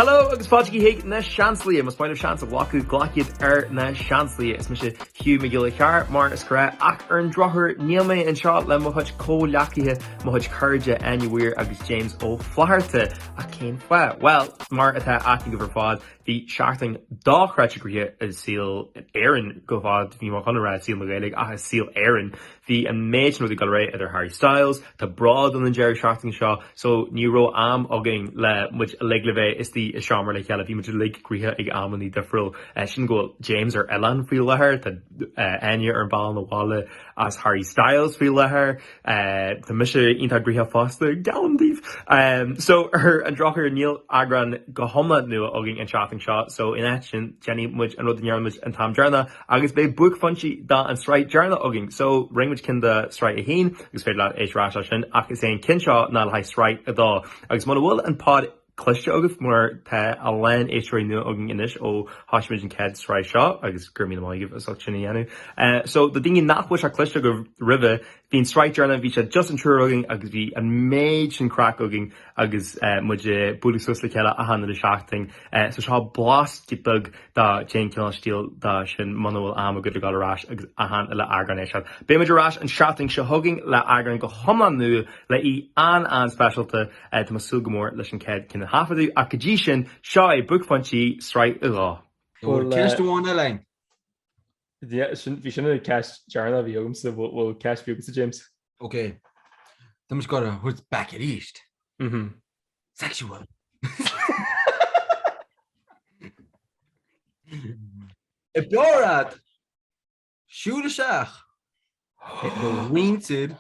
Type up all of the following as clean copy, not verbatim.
Hello, agus phodchraoladh Hugh Na Seansálaithe, mas bailh seans a bhacu glaciad Na Seansálaithe. Is me Hugh McGill mar is craic ach an drothar níl mé an seo le mo chuid comhlachaithe mo chuid chuirde annuair agus James ó Fáilte a cén fa. Well, mar atá achan go bhar fád bhí seachtainí dá chreite is síl éireann go bhád bhí mar chunará síl mo gaeilge ach is síl éireann. Bhí an méid nó go ré idir Harry Styles, tá brad an Jerry seachtainí seo, so ní ró am agin le muid leibh is tí seomar le cheala bhí muid leicríthe ag ammaní de friúil sin go James ar Ellen faoi lethir, tá Áine ar ball na bhála as Harry Styles faoi lethir, tá mise ionta gríthe fásta galandíh. So ar an drochar níl Eagrán go thomla nua agin an seachtainí seo, so in sin Jenny muid an rud an muid an tam dearna agus beidh Buaicphointí dá an Sraith dearna agin, so ring muid cin de Sraith a hain agus féidir le éisrá sin ach is éon cin seo ná le haid Sraith a dá agus mana bhfuil an pod Cluiste agus mar tá a lein éisrí nu agin inis ó háismid an ced Sraith seo agus gurmí maigh is sinna dhéanú. So the daoine nachfuil a cluiste go ribh bhín Sraith dearna bhí sé just an trúr agin agus bhí an méid sin crack agin agus muid buaicphointí le ceile a hanna de seachtain. So seo blast típag dá Jane Killen stíl dá sin manhfuil am a go gáil arás agus a han le Eagrán é seo. Bé muid arás an seachtain se thugging le Eagrán go thomlan nu le í an specialta tá masú go mór leis an ced cin hafadú a go dtí sin seo é Buaicphointí Sraith a lá. Ceistúháin lein. Bhí sinna ceist dearna bhí agam sa bhfuil ceist bíogus a James. Okay. Then we've got who's back at east. Sexual. If you're at siúil the winted,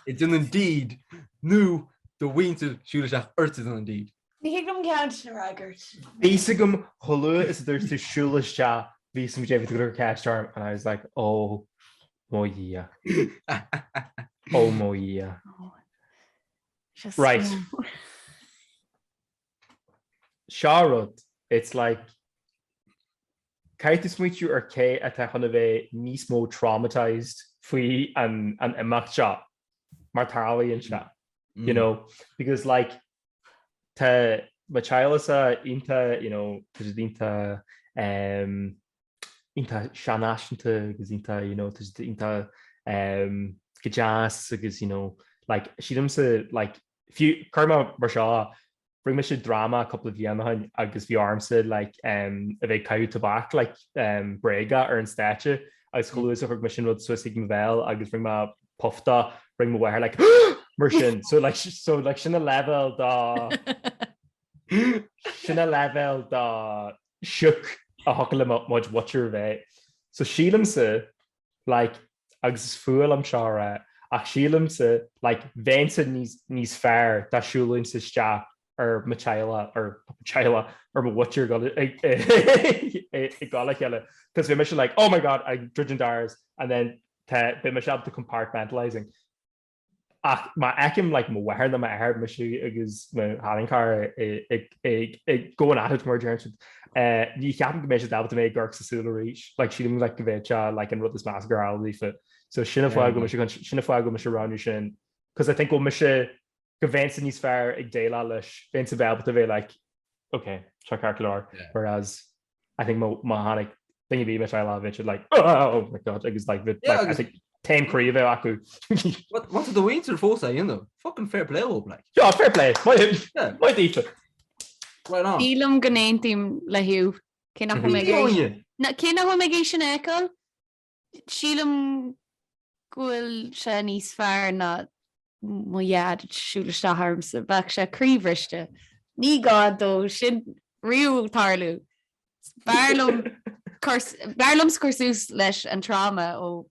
it's an indeed new the winted siúil earth is an indeed. Nígam count na raggart. Basicum hulu is there's to siúil bhí some David to go cash arm and I was like, oh yeah. Oh yeah. Right. Charlotte, it's like Kaitis meet you or K at a hunave nismo traumatized fui and imacht shot Martali and shot. You know, because like ta Machilasa inta, you know, there's inta shanashanta because inta, you know, there's inta gajas because you know, like she say like if you karma marsha bring me drama a couple of years agus bhí armsa like a bheith cow tabac like brega ar an statue agus choúis a mission rud Swiss vel agus bring ma pufta bring me where like mar sin so sinna level da shook a hocle much watcher bheith so sílamsa like agus fuil am seara ach sílamsa like bhénsa níos fearr tá siúlinn sa steach or Machaila or what you're gonna because we mentioned like, oh my god, I dridging dars and then be Michelle to compartmentalizing. My akim like where them I heard Michi is having car going at it more journey. You can't measure that to make Gurks a reach like she didn't like Gavecha like and wrote this mask girl leaf it. So Shinafago Misha shin because I think we'll Misha Gavance níos fearr ag déile leis bhénta bhealta bheith like okay seachtainí leor whereas I think má hánig thing bhí me like like oh my god agus like I think tame críomh acu What's the winter fósa you know fucking fair play up like yeah fair play my teacher right on Dílam gnéintim le Hugh cé nach chu mé géis sin eáil sílam gúil se níos fearr na Moiad siúla harmsa bach sé críomhrichte. Ní gá dó sin riú tarlú. Barlums cuasús leis an trauma ó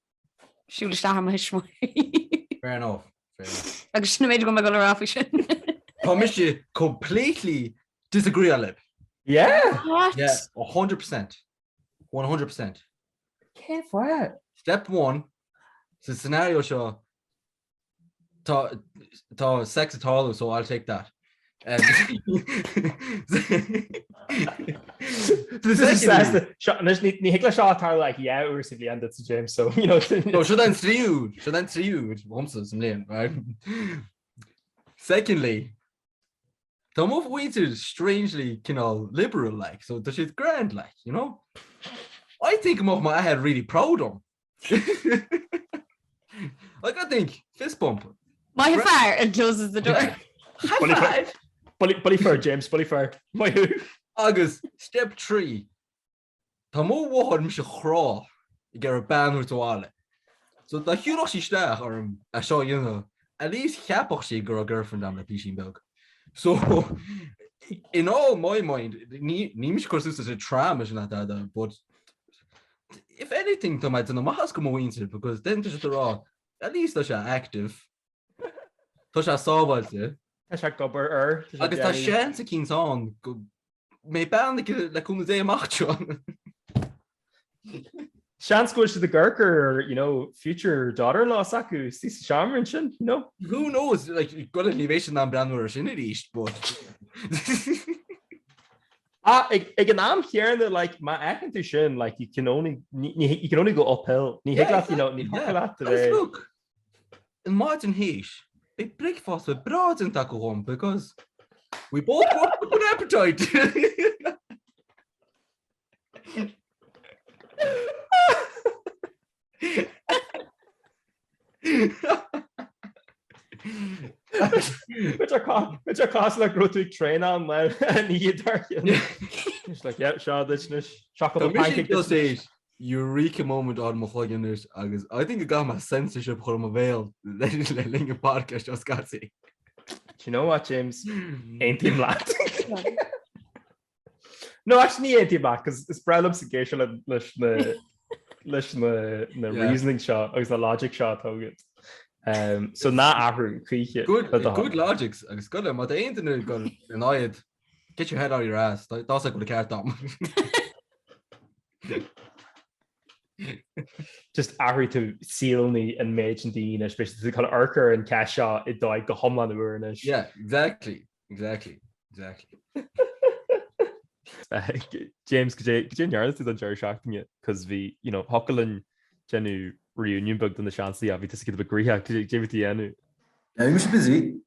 siúla harmsa hismói. Fair enough. Agus sinna méidir go me go ráfi sin. Promise you completely disagree on it. Yeah. What? Yeah, 100%. 100%. Kev, what? Step one, the scenario show Tá sex atáú, so I'll take that. Ní hiic le seo atá like yeah úr sa bblion dat sa James so you know no should then tríúd bhomsa some léon right. Secondly, Tá mo bhaintear strangely liberal like, so tá siad grand like, you know? I think I had really proud of him. Like I think fist bump. My fearr and closes the door. High five. Bully fearr, James, bully fearr. My who? Agus step 3. Tá mo bhhad mis chrá I get a banúir toáile. So tá hiúach sí isteach arm a seo dhéanamh, at least cheapach sí gur a girlfriend am na píosaí beg. So in all my mind, ní mis cuasús a tram is na that, but if anything tá maid na mahas go mhaintear, because then just rá, at least tá sé active. Tá sé sábailte. Tá sé gobar agus tá sean sa cínán go mé ban le cúna é amach. Sean goes to the Gurker, or, future daughter-in-law Saku, Stacey Shamrin, Who knows? Like, got an innovation on brand new in it, but. Ik naam here that like my acting to shin, like you can only go uphill. Look, in Martin Heash, big breakfast with broads and taco home because we both got a good appetite. Which are cost like go to train on man and you dark. It's like yeah, chocolate pancake. Eureka moment on my fucking Agus. I think I got my censorship from a veil. Letting a podcast just got see. Do you know what, James? Ain't him lad. No, actually ain't him back because it's Brad obligation the reasoning shot or the logic shot so na ahru good logics agus good but the internet got annoyed. Get your head out of your ass. That's like with a cat on. Just ahru to seal me and mage and dean especially the kind of archer and cash shot it died go home on the burnish. Yeah, exactly. James could you yarn to the jar shocking it because we Huckalin Genu reunion booked on the Seachtainí we just get a agree hack to give it the end. Yeah, we should busy.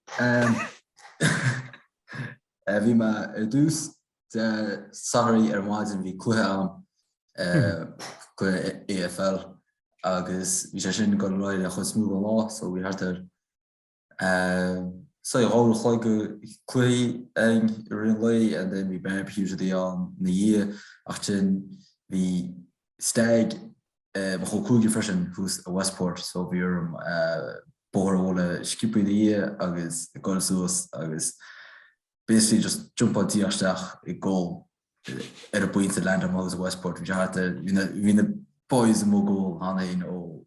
We ma dus the sorry muid we cluthe AFL agus we sin go roiid a chus smú lá so we had to so all chuig clui rin lei and then we barbecue on na year after we stag go chuig freshen who's a Westport so we're borole skipu the year agus go soos agus basically just jump on isteach a goal at a point to land on Westport we had to the boys mo goal on o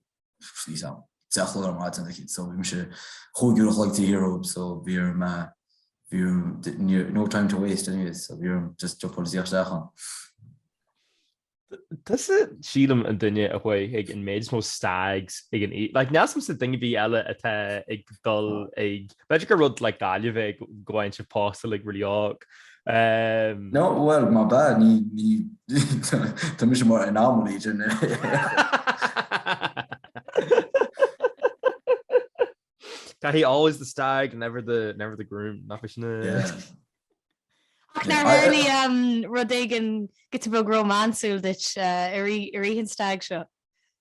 so we should hold you like the hero so we're no time to waste anyways so we're just jump on the That's it Sheelum and Dunya away in maids most stags again eat like now some thing be ella at a dull egg magic rod like Gallive going to pass like really arc no well my bad to miss more anomaly he always the stag never the groom yeah. Rodagan get to bug romansúil that Eagrán stag shot.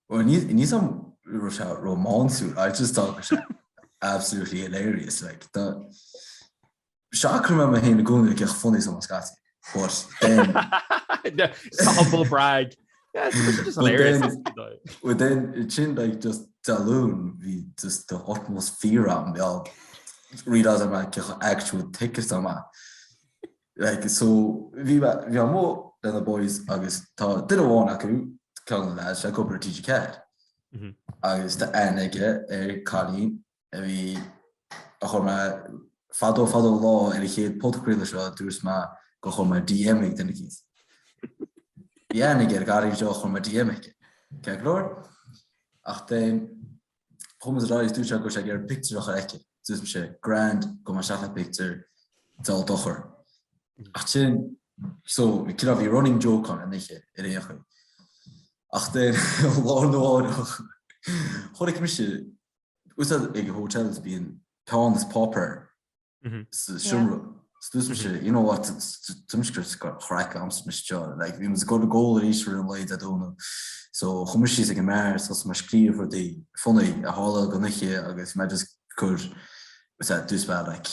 Well, need some romansúil. I just thought it was absolutely hilarious. Like that. Shock remember him going to get funny so much, but then humble brag. Yeah, it's just hilarious. But then it seemed like just Dalloon, we just the utmost fear of me. I'll read out like actual tickets on my. Like so we are more than the boys August didn't want to come lads I go for a teacher cat August the Áine Colleen we my father law and he had phodchraoladh dus ma go home my DM den keys Áine got each on my DM okay Lord after home is right do check go get a picture of a just grand go my shot picture it's all docher so we could have a running joke on it. After what was that hotels being town this pauper You know what? Craic like we must go to goal Easter and late. I don't know. So chumishi is like a mare, so much clear for the funny a hall gonniche. I guess I just could. Was that too bad? Like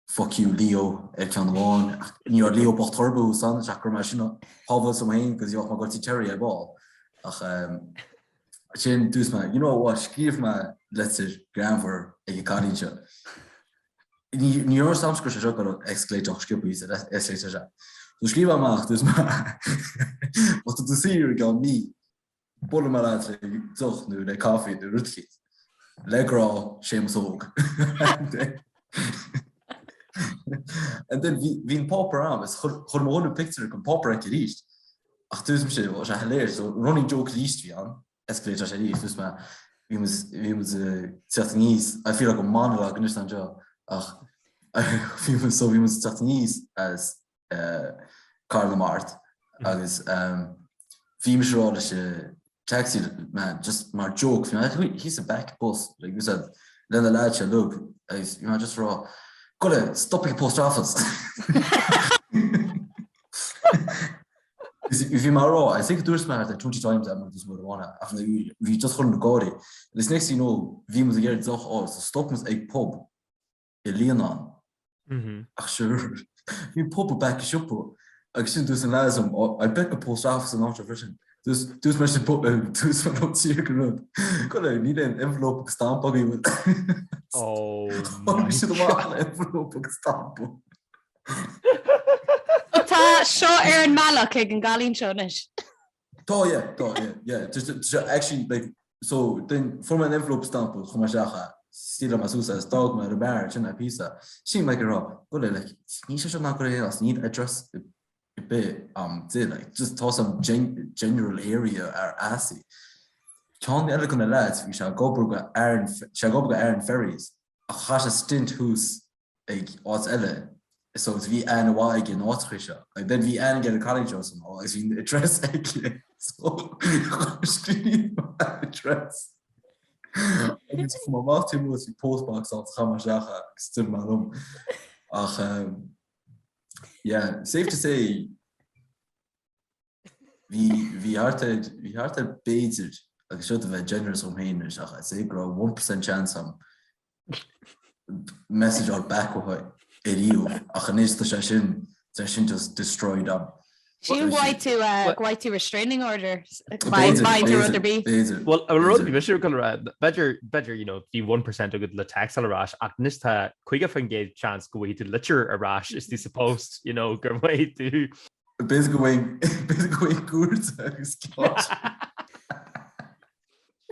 fuck you, Leo. Achan one. You're Leo Turbo son. Chakra machine. How some hang because you're going to cherry a ball. Chin too bad. You know what? Give my let's say grand for a cottage. Ní or samskur se go exclate skipi se. So skrif amach dus maar wat te see gan ní bolle mar toch nu de koffie de rutgiet. Legra sémas hoog. En then wie popper aan is gewoon een picture kan popper ek richt. Ach dus me was geleerd so running joke richt wie aan. Escalate se richt dus maar wie moet seachtainí I feel like a monologue understand jo. Ach, we must seachtainí as Carl Mart agus we taxi man just my joke he's a back bus like we said then the lad look you just raw go stopping post office if you raw I think there's man 20 times I'm just what I want after we just couldn't go there this next you know we must get so stop us a pub Leon ach sure we pop back shop I should do some lazim I pick a post office and not version dus maar dus van op cirkel kon niet een envelop stampen with oh we should have an envelope stampen Tá seo an malach ag an galín seonis. Yeah just actually like so then for an envelope stampen kom maar zeggen Stila Masusa as dog ma rebar china pizza. She like her up. Go like you should not go else need address a bit like just toss some general area or assy. John the other lads we shall go broga Aaron ferries. A has a stint who's like what's elle. So it's we and why again Austria. Like then we and get a college or some I seen the address again. So address. It's from my was postbox on Hamajaha still malum. Yeah, safe to say we hearted beidh like should have a generous romhainn I say grow 1% chance message or back with it achan is the sin just destroyed them. She'll go to restraining order by to other be. Well, I wrote the issue better you know the 1% of good the tax rash acnista chuig fan chance go to litter a rash is the supposed you know go way to basically good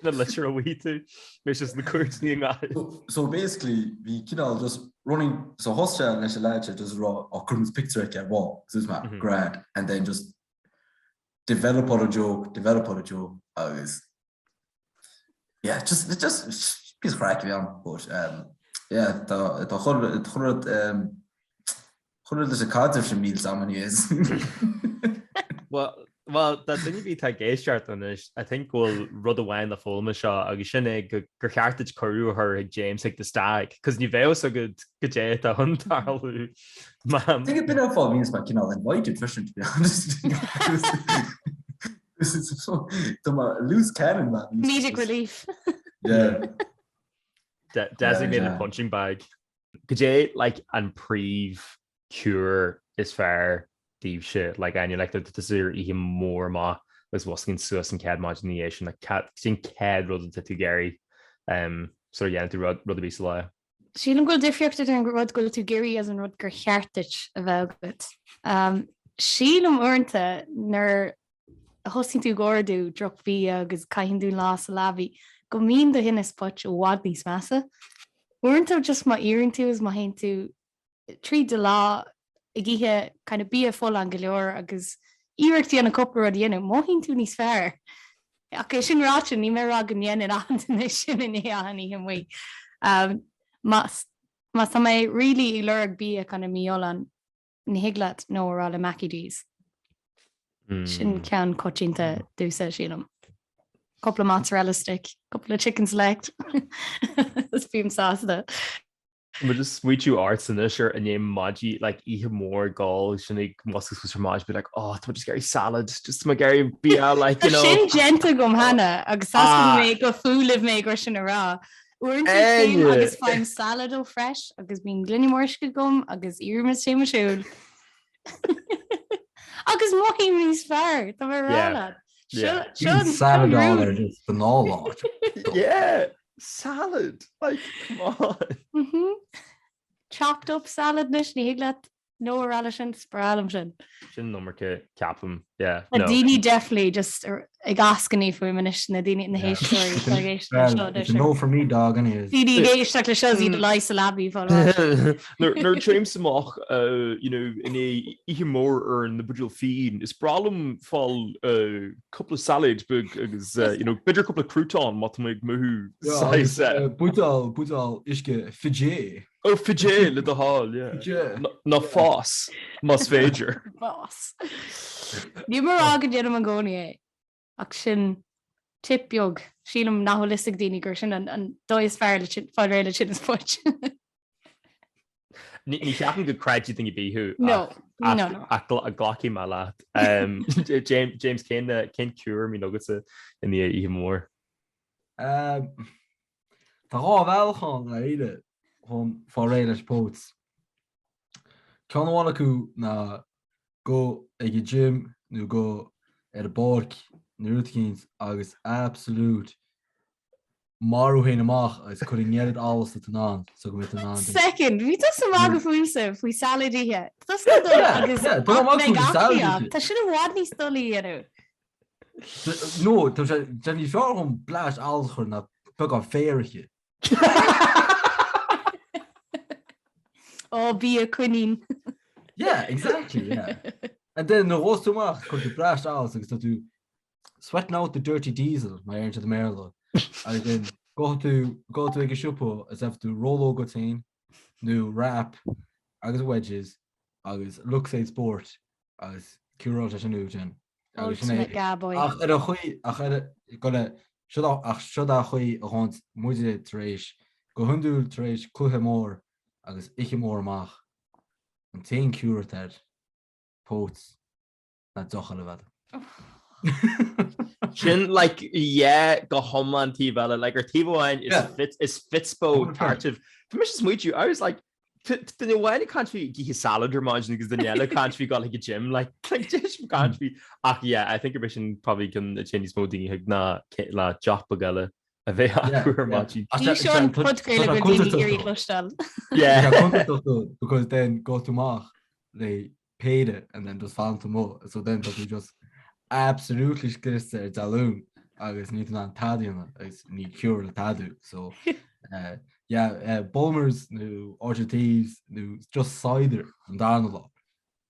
the litter a way to which is the course so basically we just running so hostel and just raw or couldn't picture it at wall this is my grad and then just develop on a joke yeah just piece of crack but yeah the there's a card of meals how many is well that thing be tag géisteart an is I think we'll rud away the full seo agus sinna gur cheartid choú her ag James like the stag because ní bheith so good dé a huntarú I think it been a fall means like invited fishing to be honest this is so loose cannon man Comedic relief yeah designated punching bag Gajé like an príomh cure is fair deep shit like Áine like the zero even more ma was wasking sus and cad imagination like cat seeing cad rud to Gary so yeah to rud be sly Sílim go difriocht an rud go to Gary as an rud gur cheartich a bheith Sílim ornta nar hosting tú gordú drop bí agus caihin dú lás a lavi go mín do hinna spot o wadlís massa ornta just ma earing tú is ma hen tú trí de lá Igihe kind of be a full an leor agus iirechttí an a couple a dhéanam móhinn tú níos fearr. Ach sin ráte ní mé rag an dhéanaan an sin in é aní an mui. Mas tá mé rilí I leorg bí a kind of míol an nihiglat nó rá le macidís. Sin cean cocínta dúsa sínam. Couple of mozzarella stick, couple of chicken select. That's beam sauce. Ma just sweetú arts in this and name Maji like ihe more gall sinnig muscles was Maj be like, oh, it's just Gary salad, just my Gary be like, you know. Sin genta gom hana agus mé go fúlih mé gur sin rá. Uint agus fáim salad ó fresh agus bín glynimórsca gom agus irmas sé siúil. Agus mochí níos fearr tá rá. salad dollar just banal. Yeah. Salad, like come on. Chopped up salad nish ní higla nó sin sprálam sin. Sin nummer capam, yeah. A dini definitely just ag ascaní fu manis na dini na héistóí. No for me dog any is. Dini géisteach le seo í lei sa labí fá. Nur James samach you know in ihe mór in the budgel feed is problem fall couple of salads big agus you know bidder couple of crouton mat meg muhu size Butal iske fidje. Oh, fidje le the hall, yeah. Na fós mas féidir. Fós. Ní mar agad déanam an gcónaí ach sin tipbeag sílam naholistic daoine gur sin an dóis fearr réile sin is poit. Ní ceapan go craidú thing bíú. No. A ghlaci má leat. James cén cúr mí nógus in the ihe mór. Tá gá bhheilchan le ide chun fá réiles póts. Cean bhána acu na go ag a gym nó go ar a barc nuirtcíns agus absolút marú héin amach agus chuir nead alles a tanán so go mit an. Second, bhí tá sa mága fuúsa faoi saladíthe. Tás go dó agus tá sin bhád ní stolaí arú. No, tá ní fear chun bláis alchar na pe an féiriche. Oh, be a quinine. Yeah, exactly, yeah. And then the roast tomach could be blast out because to sweating out the dirty diesel my into the Maryland. And then go to a shupo as if to roll gotain, new wrap, agus wedges, agus look say sport, as cure as a new gen. Ultimate gaboy. Should I hui a hunt muid trash, go hundu trash, kuhe more. Agus ikke mór amach an tein cure that pots na dochal bhead. Sin like go homan tí vela like tíháin is fitspo tartive. For me sweet you I was like the why country gi salad or margin because the yellow country got like a gym like dish country. Yeah, I think a mission probably can change smoothing hig na la job gala. A bheith acuair mátí. Ní seán phodchraoladh gur daoine irí chlostal. Yeah, because then go to Mach, they paid it and then just found to more. So then that we just absolutely scrist dalún agus ní an tadian is ní cure the tadu. So Bulmers no RGTs no just cider and down law.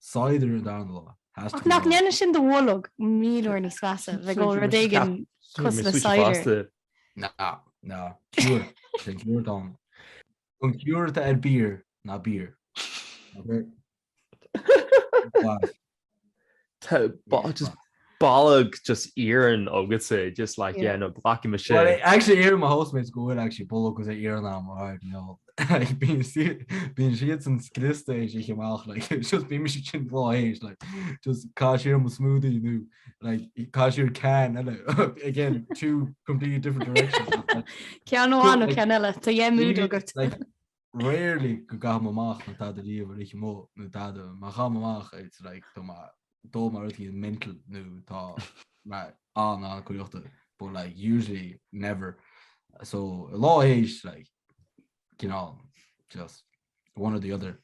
Cider and down law. Nach nenne sin de wólog míor ní swasa le go radégan cos le cider. No, cure. Cure down. Cure to add beer, not beer. Okay. Just bollock just ear and say just like no blocking machine. Well, actually here my housemates go in actually bollock was a ear now right no. Like being shit and skris stage ich gemacht like just be mich chin age like just cashier smoothie you know like cashier can and again two completely different directions. Ceann an canella tá é mood agat. Like rarely go ga mamach na ta liever ich mo na ta ma ga mamach it's like do mar mental nu tá right an kochte but like usually never so a law age like you know just one or the other.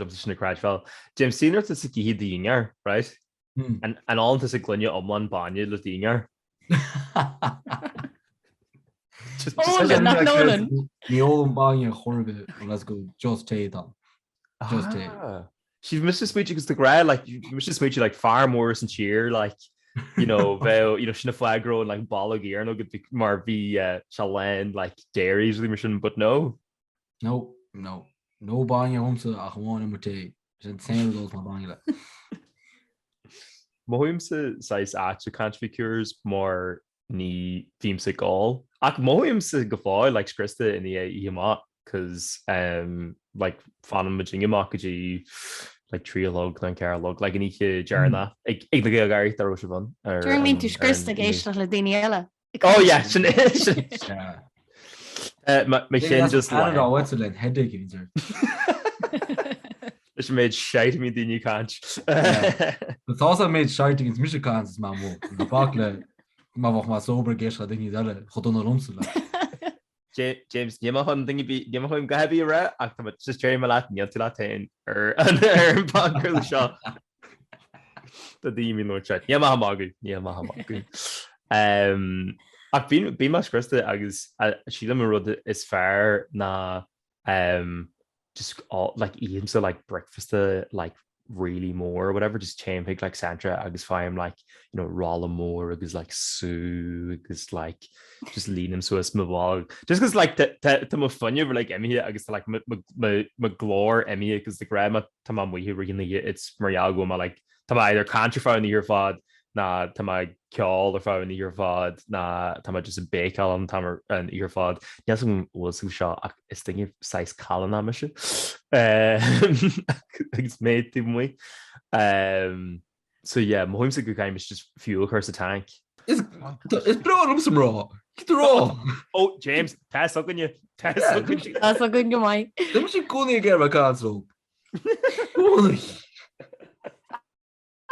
Sin crash fell. James Senior to hí díar right and all to glunne om one banye le díar. Ní ólam banye chorbe let's go just take on. Just take. She's Mr. Sweet because the grad like Mr. Sweet like far more and cheer like you know sinna flag grow and like ball gear no good mar be shall land like dairies mission but no banye homse a gewoon in mate zijn same those my banye Mohimse size actually country cures more ní team sick all ac mohimse gafá like Krista in the EMA because like fan Virginia Makaji like trialog na carlog like an ike jarna ag na gair dar se van During mean to scrist na géis le daine eile. oh yeah my chin just I don't know what's like headache in Is made shite me the new canch. It's also made shite against Michigans, man. The Barclay, my sober guess, I think he's a Hoton James, Yama Hun thingy be Yama Hun Gabi Ra, Actum, just Jerry Malat, Yatilatain, or an Bunker the shot. The demon no chat. Yamaha Magu. I've been much Krista, Agus, Sheila Marud is fair, na, just all like eating so like breakfast like really more or whatever just chain pick like Sandra agus fine like you know rolla more agus like Sue agus like just lean him so a small just because like the more fun you were like Emmy agus like my glore Emmy because the grandma tamam we really it's Mariago my like tam either country found the year fod na tam I call or found the year fod na tam just a bake on tam and ear fod yes was who shot is thinking size column amish it's made to me so yeah my a good game is just fuel curse the tank it's blowing up some raw get the raw oh James test looking you That's a good guy. let me go near get my console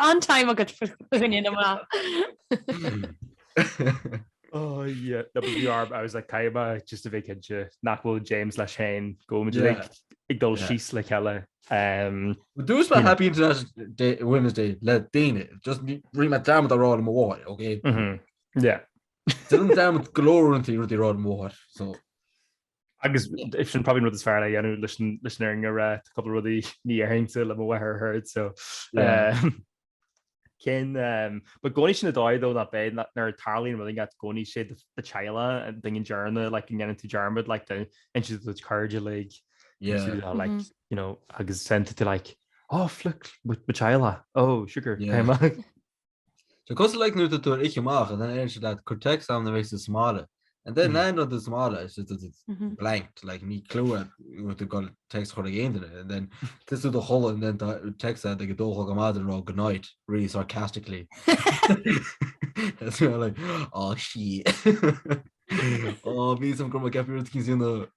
On time I got in the oh yeah WR I was like Kaiba just a vacation Nakwo James Shane go like igdol she's like hella do us happy International Day Women's Day let Dana just bring my damn with the rod in my water okay yeah didn't damn with glory into the rod in my water so I guess if you probably know this far I know listening a couple of the near him to let me heard so Ken but going to the though that bed not near Tarlene really got going shade the Chila and thing in Germany like getting into German like the and she's the cardio league like you know I was sent to like oh flick with Chila oh sugar so cause like nu to ik maak and then that cortex on the way to smaller and then end of the smaller it's just it's blanked like me clue what to call text for the internet and then this is the whole and then the text that they get all good night really sarcastically that's like oh shit oh me some from a capabilities in the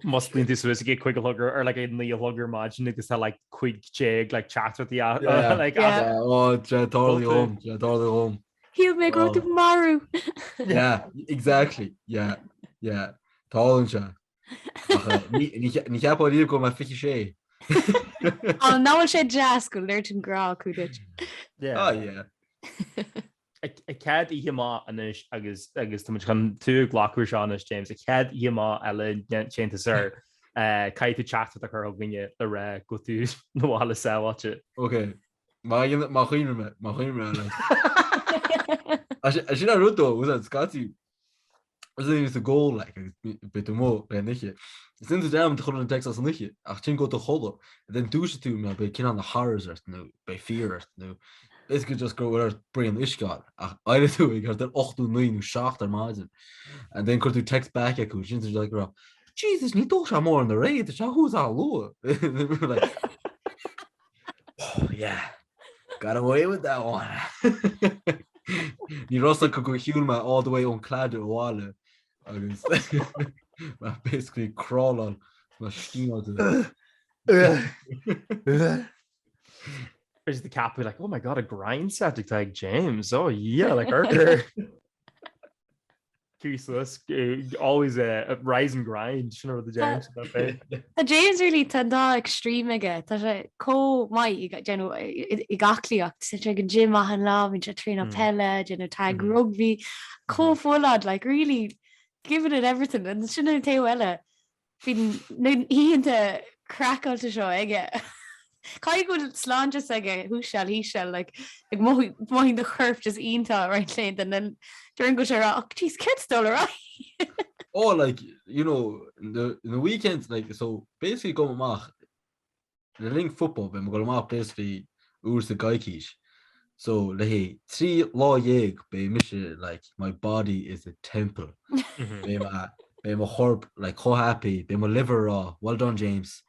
must be this was get quick hugger or like a Neil hugger imagine this had like quick jig like chat with the totally home He'll make out tomorrow. Yeah, exactly. Yeah. Tall and Ni heb al hier kom my fishy. Oh, now I said jazz go learn to grow could it. Yeah. Oh yeah. I cad hima and agus too much come 2 o'clock on us James. I cad hima Ellen chain to sir. Kai to chat with the girl when you the go through the wall of watch it. Okay. My I should have wrote though was that Scotty was it a goal like a bit more nichtje. Sinds de dame gewoon in Texas nichtje. Ach go to hollen. And then do she to me by kin on the horrors no by fear no. Basically just go where bring ishgal. I do ik had 8 of 9 shachter mazen. And then could do text back at coach into like Jesus, niet toch more on the raid. Who's all low? Like oh yeah. Got away with that one. Ní Ross go Hugh all the way on clad wall basically crawl on There's the cap like oh my god a grind set like James oh yeah like Arthur always a rise and grind you know the James the James really tanda extreme again that co mai igacliacht such a gym and love and train up pelle and tag rugby co full lad like really giving it everything and shouldn't tell well he into crack out to show again Kai go slán just again who shall he shall like moing the curve just into right lane and then during go oh geez kids still right oh like you know in the weekends like so basically go maach the link football when we go maach basically oors the gaikish so like 3 law yeg by mission like my body is a temple be mo chorp like cho happy, be mo liver raw. Well done, James.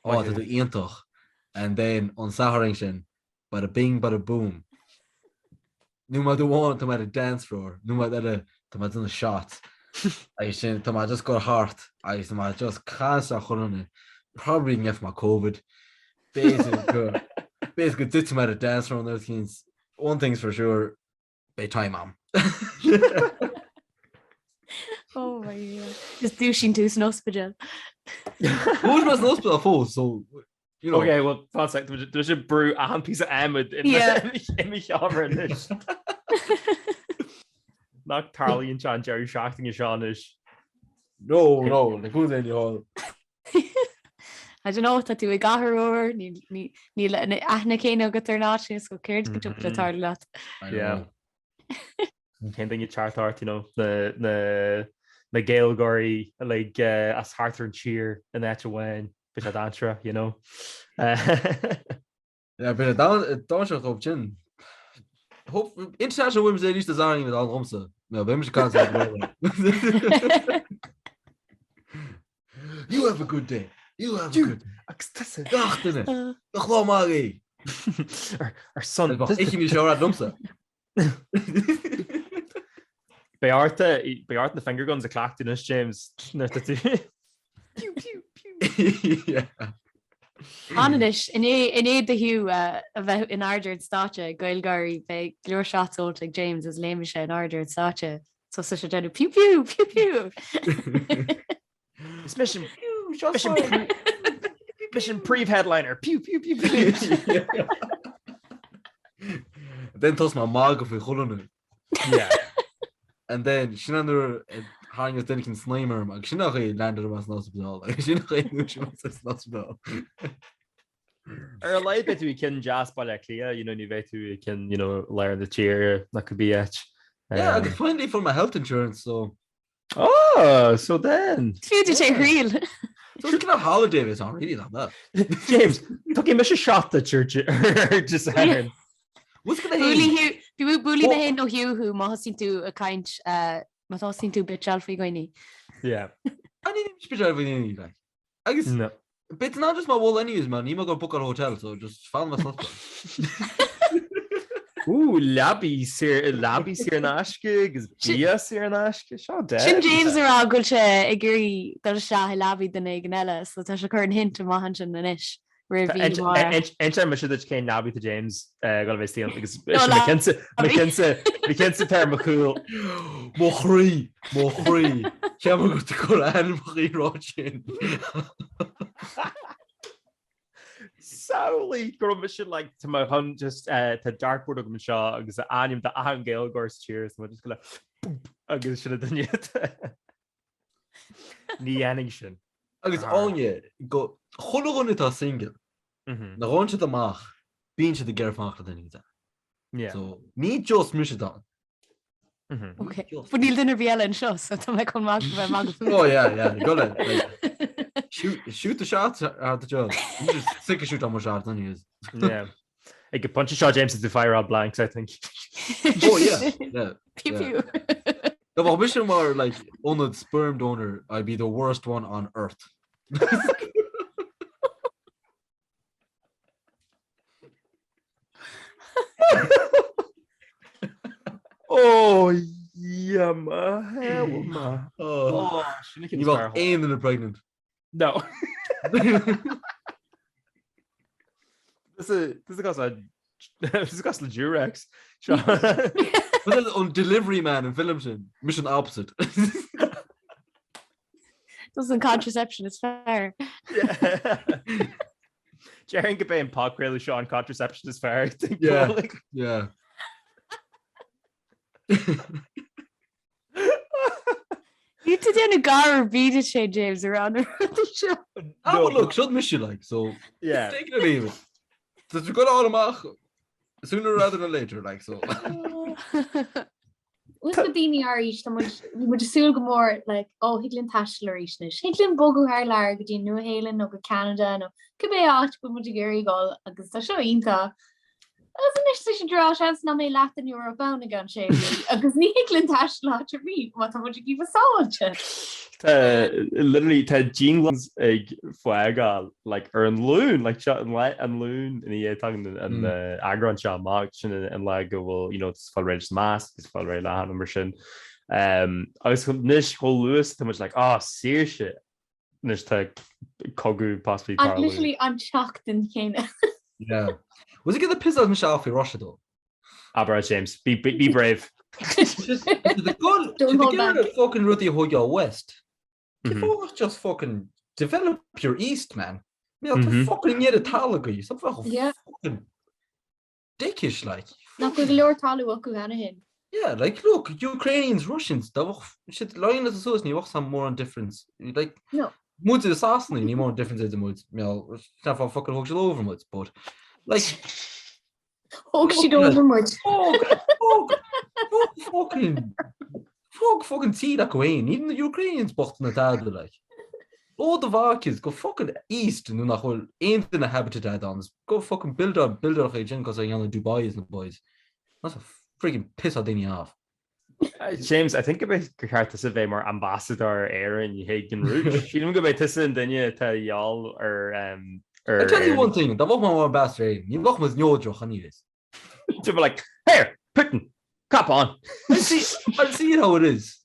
Oh, to the iontoch. And then on Saharing sin, bada bing, bada boom. Nu ma do one to my dance floor. Nu ma that to my done shot. I sin to my just got heart. I to my just can't chun probably get my COVID. Basically did to my dance floor and those things. One thing's for sure, by time mom. Oh my god. Just douching to hospital. Who's my hospital for? So you know. Okay, well, that's like there's a brew a piece of amid in my shower this. Not Carly and John Jerry shocking Sean is. No, like who's in the hall? I don't know that you got her over. Ní aithne céine go tar náisiús go céir go tupa tar leat. Yeah. Can't think you chart art, you know, the Gaelgory like as Harther and cheer and that's a win, bit of dantra, you know. Yeah, but don't show up chin. Hope international women's day used to design with all Romsa. No, women's concept. You have a good day. You have a good day. Our son. Ik heb je zo uit Romsa. Beart the finger guns a clacked in us, James. Pew pew pew. Yeah. Anish in éad the Hugh a bheith in ardard státe Gaelgari be leor shots old like James as léimiise in ardard státe so such a dead pew pew pew pew. It's mission pre headliner pew pew pew pew. Then toss my mag of a yeah. And then she under hang then can slimer mag she noch landed was hospital she hospital a bit we can just by like clear you know you bet we can you know learn the cheer that could be it. Yeah, I could find it for my health insurance so so then real so it's kind of holiday it's not really that bad. James took him a shot the church just saying what's gonna bully Hugh bully me no Hugh who ma sin tú a kaint ma sin tú bit alfri goini. Yeah. I need to speak everything like I guess no. But it's not just my wall anyways man. You might go book a hotel so just find myself. Ooh, labby sir nashke is Gia sir nashke shot dead. Sin James are all good agree that sha labby the neganella so that's a current hint to mahanchan na ish. Anytime I should have came now to James got a steal because McKenzie pair McCool Mochri Camera go to go and Rochen. Solely grummission like to my hun just to dartboard of Shaw because anim the Ahan Gale Gorse cheers and we're just gonna I guess should have done yet. Ní anishin. Agus Áine go chollagonnitá single na gáinte amach bíonn siad a ggéirfáach daine. Yeah. So ní just muise Okay. Fu níl duine bhéile an seo so tá chun má bheith mag. Oh yeah, go le. Shoot the shots at the job. You just sick of shoot on my shot, don't you? Yeah. I could punch a shot James into fire out blanks, I think. Oh yeah. Pew pew. If I wish him were like on a sperm donor, I'd be the worst one on earth. Oh yeah, ma. You've got aim in the pregnant. No. This is because the Durex. On delivery man in Filmson, mission opposite. Doesn't contraception is fair. Yeah. Jaren could be in Pod really Sean contraception is fair. I think. Yeah. Yeah. You to do a gar beta shade James around the show. Oh look, shouldn't miss you like so. Yeah. Take it or leave it. So you're gonna all sooner rather than later, like so. What's the dini Irish? Would you súil go mór like higlin tashler isnis. Higlin bogu haar lar gdi New Zealand no go Canada no. Could be out but would you gary go agus ta show inta. Is sin drá seans na mé leat an euro bana gan sé agus nílinn taiis lá a rí má tá muidir gíh sáte. Literally tá jeans ag foiáil ar an lún an lún in an Eagrán se amach sin an le go bhfuil fá réidir más is fá ré le mar sin. Agus chun níos cho luas tá muid sír se níos tá cogu possibly literally an seachtain chéine. Yeah. Was it get the piss out of Michelle for Russia though? James, be brave. The fucking Ruthie Hoya West. Just fucking develop your East, man. Fucking get a talaga. Some fucking dickish like. Not with leor talu hin. Yeah, like look, Ukrainians, Russians, shit line as a you some more on difference. Like no. Muid is assassin, you more difference in the muid. Not for fucking hooks over muid, but like she over much. Fucking tea that go in. Even the Ukrainians bocht na dad like. All the Varkies go fucking east and nach hol ain't in a habitat ons. Go fucking build up agent because I on Dubai is the boys. That's a freaking piss out off. James, I think about Carta Save more ambassador Aaron Hagen Rouge. You don't go by Tissin, then you tell y'all or I tell you one thing, that was my ambassador. You look was no joke on this. To be like, here, Putin, cop on. I see how it is.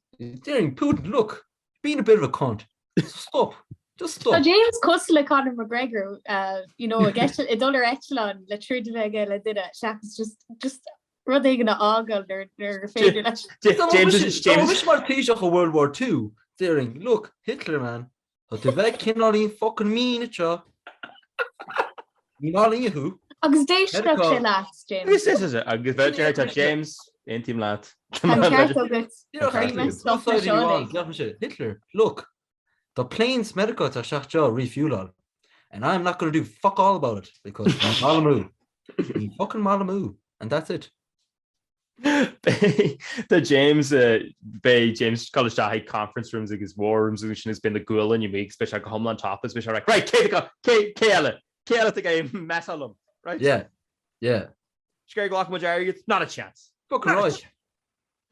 Daring Putin, look, being a bit of a cunt. Stop. Just stop. So James Cussler Conor McGregor, a dollar echelon, le true de vega le did it. Shaq's just running na ágal they're fading. James mar Taoiseach of World War II. Daring, look, Hitler man. But the veg cannot even fucking mean it, ya. You know who? Agus déis sé last, James. This is it. Agus bheith James, ein team lad. Hitler, look, the plane's medical are seachtainí refuel, and I'm not going to do fuck all about it because I'm Malamu. I'm fucking Malamu, and that's it. The James College Dahi conference rooms agus war rooms which has been the goal and you make special like homeland top is special like right Kayla the game mesalum right yeah Scary Glock Majari it's not a chance fucking right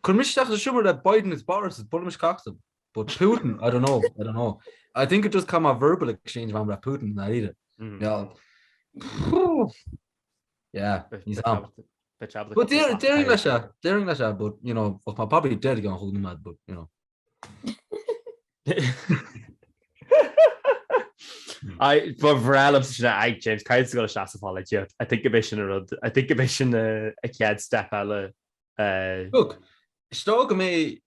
could Mr. Schumer that Biden is Boris is Bullish Coxham but Putin I don't know I think it just come a verbal exchange from Putin that either yeah he's on. But daring Lasha, but fuck my probably dead gonna hold him mad, but I James Kyle's got a shot of all you. I think a mission a kid step alla look, Stog me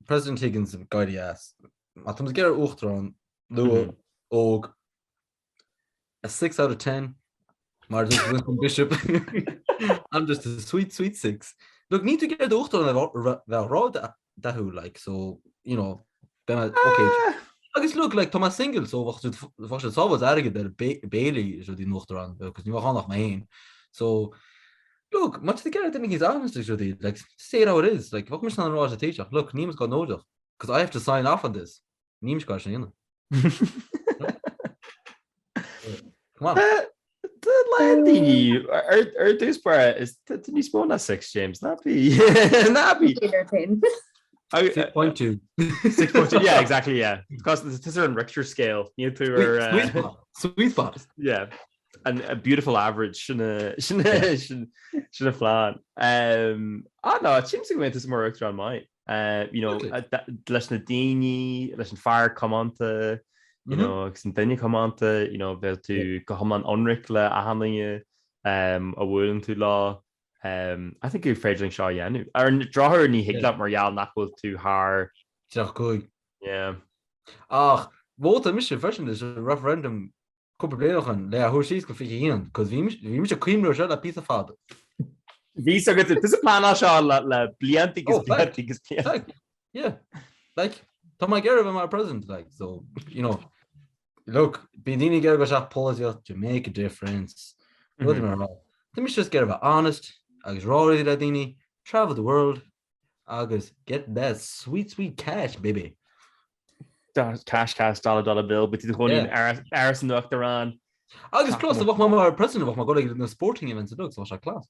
President Higgins guide ass. Matum's get Uchtron, Lua, Og a 6 out of 10. Martin Bishop. I'm just a sweet 6. Look, need to get the Uchtron that who like so then okay. I guess look like Thomas Single so was always arrogant that Bailey is the Uchtron because you gaan nog mee. So look, much to get I think he's honest like say it how it is. Like what much not a teacher. Look, Niam's got no job because I have to sign off on this. Niam's got Come on. The Dúspara is ní spóna 6 James not be 6.2 yeah exactly yeah because this is on Richter scale sweet spot yeah and a beautiful average shouldn't flan no it seems to go into some more Richter on mine leis na daoine leis an fearr comanta agus an daine comanta bheith tú go thomlan onric le ahanlinge a bhfuiln tú lá I think you're féidiring seo dhéanú ar drothir ní hiagla margheall nachfuil tú thar chuig yeah ach bhóta mis version is a referendum cúpla blianachan le a thuair go fi hían cos bhí mis a cuimú se a pí a fád Bhí agus is a plán seo le bliantagus yeah like tá mai geir my president like so look bíine geir go se policy to make a difference let me just get about honest agus ráí le daoine travel the world agus get that sweet cash baby cash dollar bill but the whole Arison Uachtarán Agus plus bh mar president bh go na sporting events a dog se class.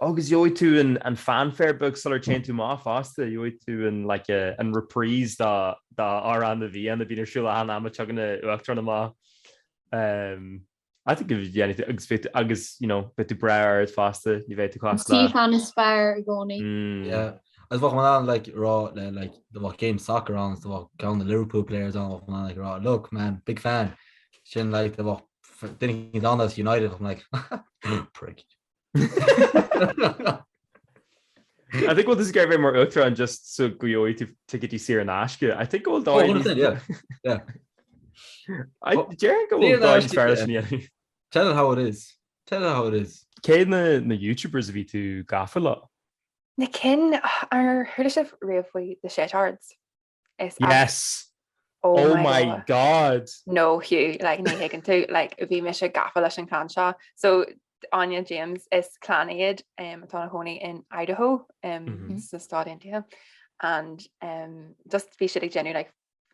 Agus joid tú an fanfare book sul chain tú má fásta joid tú an reprise dá an na bhí an na bhíar siúla an am tuganna uachtar má. I think if anything agus bit tú breir fásta ní bheith tú class. Steve an is fearr gcónaí. Yeah. As bh man an rá the game soccer on the count the Liverpool players on man raw look man big fan sin the didn't on us United I'm like prick. I think what this guy very more ultra and just so go to ticket see an ashka. I think all yeah. Tell it how it is. Cé na YouTubers a bhí tú gafala. Na cin ar thuir sih riamh the shetards. Yes. Oh my God. No, Hugh, ní higann tú, bhí me se gafa leis an clan seo. So Áine James is clanad atá honi in Idaho, sa stad India, and just bhí siad ag genu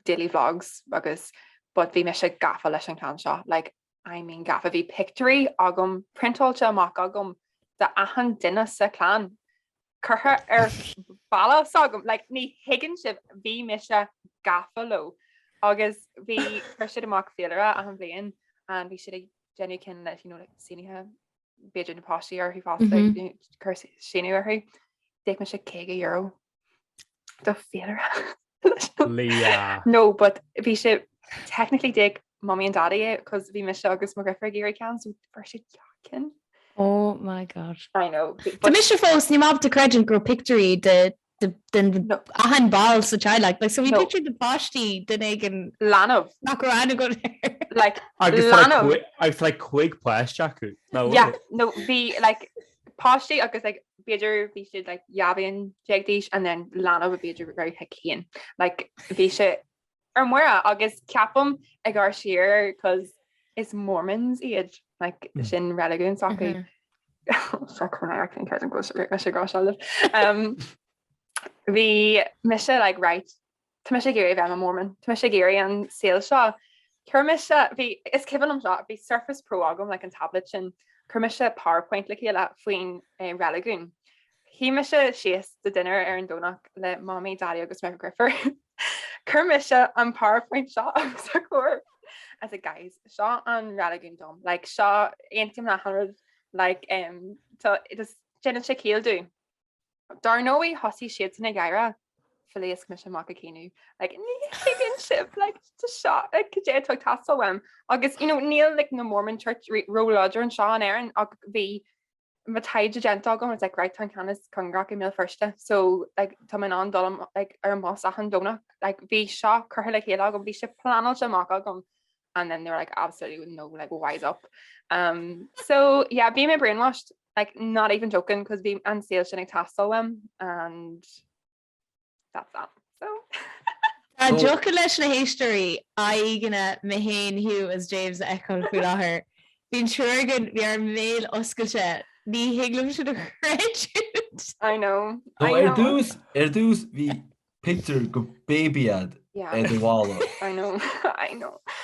daily vlogs agus, but bhí me se gafa leis an clan seo. I mean gafa bhí pictory agam printáilte amach agam de achan duine sa clan. Curtha ar balla sagam ní higann sib bhí me se gafa lo. Agus bhí chuir siad amach féileara a an bblion an bhí siad ag genu cin leis sinithe beidir na pásí ar chu fásta chur sinú ar chu déag me se €100 do féileara. No, but bhí si technically déag mommy and daddy because bhí me se agus mo grifar géir ceann so bhar si ceacan. Oh my God. I know. Tá mis fós ní máb de credit go pictory den ahan ball sa child so we pictured the pastí den igen Lanov nach go an go Lanov I chuig pláisteach no bhí pastí agus beidir bhí siad jaabíon jeagdíis and then Lanov a beidir very hecían bhí se ar muire agus ceapam ag gar siar cos is Mormons iad sin religion sacu Bhí me se right Tá me sé géir bheith a Mormon Tá me sé géir an saoil seo chur me se bhí is ciban am seo bhí Surface Pro agam an tablet sin chur me se PowerPoint le faoin religion hí me se sios de dinner ar an dónach le mommy daddy agus me griffer chur me se an PowerPoint seo agus a cuair as a guys seo an religion dom seo aontim na 100 so it is Jenna Shaquille do Dar nóí hosí siad na gaire filéas me sem mac a céú ní ship to shot dé tu tasam agus níl na Mormon Church rolodger an seán airan ag bhí ma taid agenta gom right tan canas congra mil firste so tá an dom ar más achan dona bhí seo chutha le chéile agam bhí se planal sem mac agam and then they're absolutely no wise up so yeah be my brainwashed not even joking because being on sale should tassel them and that's that so joke leis na history Áine me hain Hugh as James echo chu láthair bhín siúrgan bhí ar mail oscailte ní higlum si credit I know er dús bhí picture go babyad the wall I know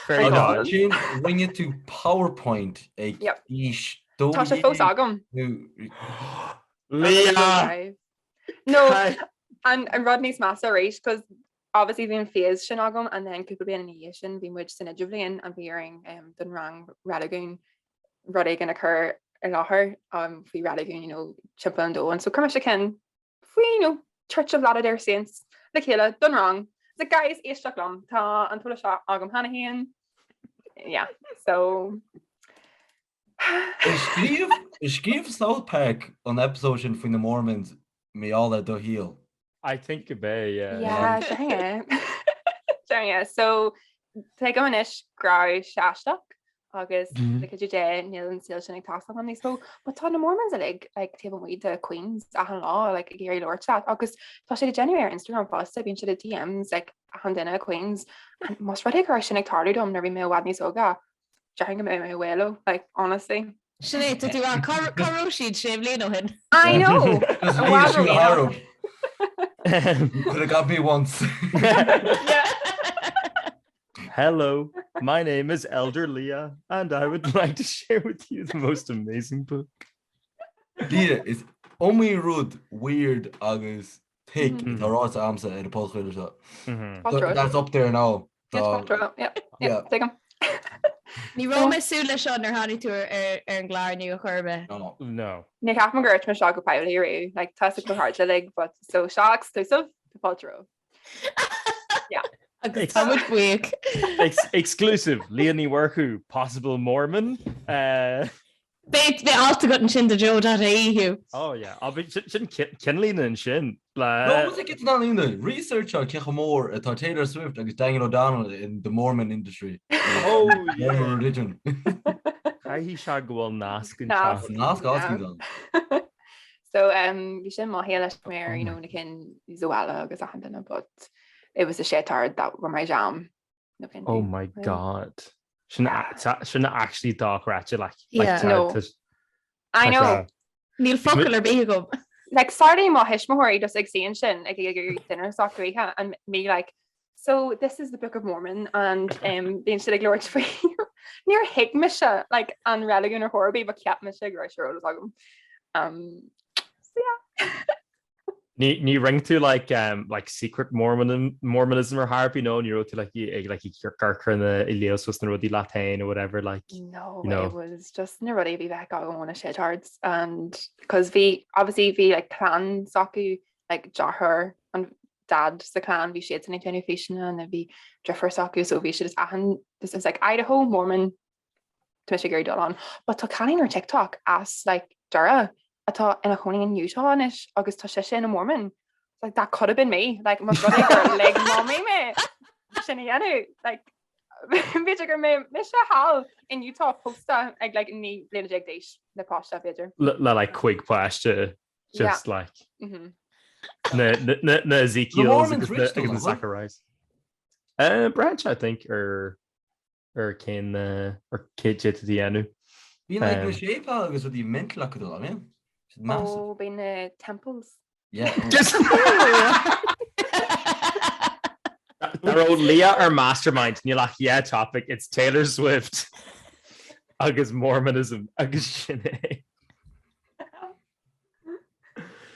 very good bring it to PowerPoint ish tá sé fós agam Leah no and Rodney's massa race because obviously bhíon féas sin agam and then cúpla bliana in sin bhí muid san idir blion an bhíing den rang radagun rud é gan occur ar láthair faoi radagun chimpa an dó and so cum se cin faoi Church of Latter-day Saints le chéile don rang the guys isteach lom tá an tuaile seo agam hana héan so Is scríomh South Park an episode sin faoin na Mormons mé ála do híal. I think a bit yeah so te go an isis grá seachtainí agus le dé níl an síl sin ag tasam an níos but tá na Mormons table muid de Queens a an lá géirí leor chat agus tá sé Jenny ar Instagram post bíonn si de DMs a an duine Queens and most rud ag sin ag tarú dom nar bhí mé bhhad níos óga deing go mé bhfuilo honestly Sinead tú caró siad sé bblion ó hin I know Could have got me once. Hello My name is Elder Leah, and I would like to share with you the most amazing book. Leah is only rude, weird, agus Thig. Tá ráit amsa ar a phodchraoladh seo. So that's up there now. Yeah, take him. Ní Roma súla seo ar hánig tú ar an gláirniu a churbe. No. Nick half my girl me shock pile here, like toss go hard leg, but so shocks to so phothraoladh. Yeah. Agus tá muid buíoch. Exclusive. Leonie Worku, possible Mormon. Beit alta got an sin de Joe.ie Hugh. Oh yeah. I'll be sin Kenlína and shin. No, was it getting on in the research on Kechamore at Taylor Swift agus Daniel O'Donnell in the Mormon industry. Oh yeah. Mormon religion. He shall go on Nask and So we should more hear where you know kin Zoala agus achan, but it was a shetard that were my jam. Oh my god. Shouldn't actually talk ratchet like no. I know. Níl focail ar bith go. Like Saturday má hismóirí just ag síon sin ag dinner sochtainí and me like, so this is the Book of Mormon and being si ag leor faoi níor hiic me se like an religion or horribí but ceap me se ag sure so yeah. Ní ring tú like secret Mormonism or harp, you know, and you wrote to like carcurna Elios was rudí Latin or whatever, like no, it was just na rudí bhí bheith á one of shitards, and because we obviously like clan socu like jahar and dad the clan we shades in any fashion and we driffer socu so we should just achan this is like Idaho Mormon to Michigan on but to canning or TikTok as like dara atá in a choning in Utah ish agus tá sé sin a Mormon like that could have been me like my brother like mommy me sinna yanu like beidir me se hall in Utah posta ag like ní bliana ag déis na pasta beidir like chuig pláiste just like na Ezekiel agus na Zacharias branch I think or cén or kid at the enu bí like na shape agus the mental acadol man. Oh, been temples. Yeah. They're old Leah or mastermind. And you're like, yeah, topic. It's Taylor Swift. Agus Mormonism. Agus Sinead.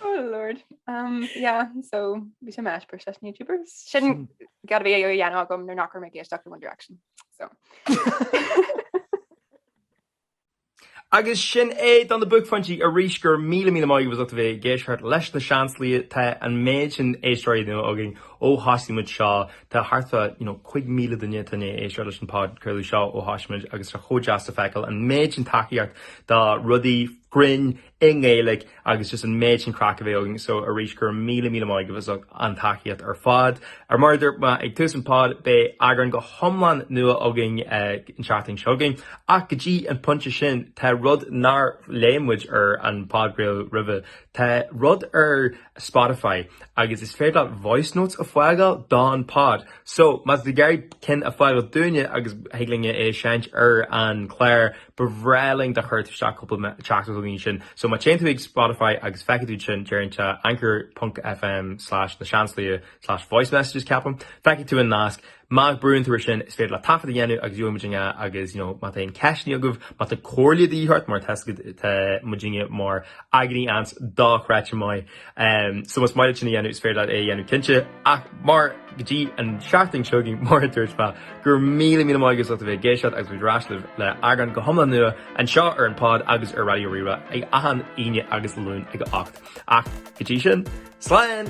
Oh Lord. Yeah. So we should match process YouTubers. Shouldn't gotta be a Yanagum. They're not gonna make it stuck in one direction. So. Agus sin don the Buaicphointí a ríis gur míle maith was up bheith géisiart leis na seansalaithe an méid sin éistóirí agin ó hasimiid seo tá hartfa 5,000 duine tanna éistóir leis an pod chuirú seo ó hasimiid agus ra chódeasta feicil an méid sin takeíart dá rudaí grin in Gaelic agus just an méid sin crack bheith agin so a ríis gur míle maith was an takeíart ar fad ar marder ag tús an pod be Eagrán go thomlan nua agin in seachtainí seogin ach go dtí an punte sin tá rud nar léimmuid ar an podgrill rive tá rud ar Spotify agus is féidir voice notes a foiáil don pod so mas the Gary kin a foiáil dúine agus heaglinge é seint ar an Claire bevreling de chuirt sta couple chapters sin so ma chain ag Spotify agus feicú sin dearnta anchor.fm/na Seansálaithe/voice messages capam feicú tú an nasc mag brún tú sin is féidir le tafa dhéanú agus dúimidinga agus má tá ceisní agah má tá cóirliad íhart mar te mudinge mar agní ans dáchráte mai so mas maiile sin dhéanú is féidir é dhéanú cinse ach mar gotí an seachtainí seogin mar tuairt gur míle maigus a bheith géisiad agus bhí ráislah le Eagrán go thomlan nua an seo ar an pod agus ar radio rira ag achan Áine agus lún ag 8 ach gotí sin sláán